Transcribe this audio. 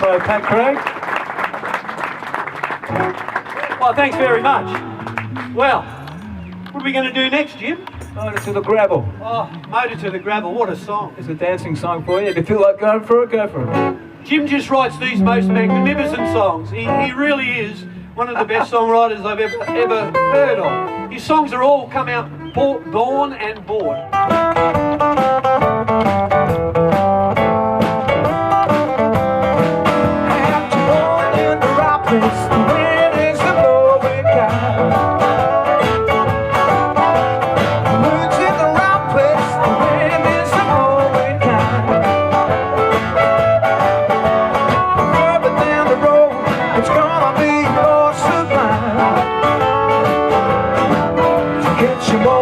by Pat Craig. Well, thanks very much. Well, what are we going to do next, Jim? Motor to the Gravel. Oh, Motor to the Gravel, what a song. It's a dancing song for you. If you feel like going for it, go for it. Jim just writes these most magnificent songs. He really is one of the best songwriters I've ever heard of. His songs are all come out born and bored. Get your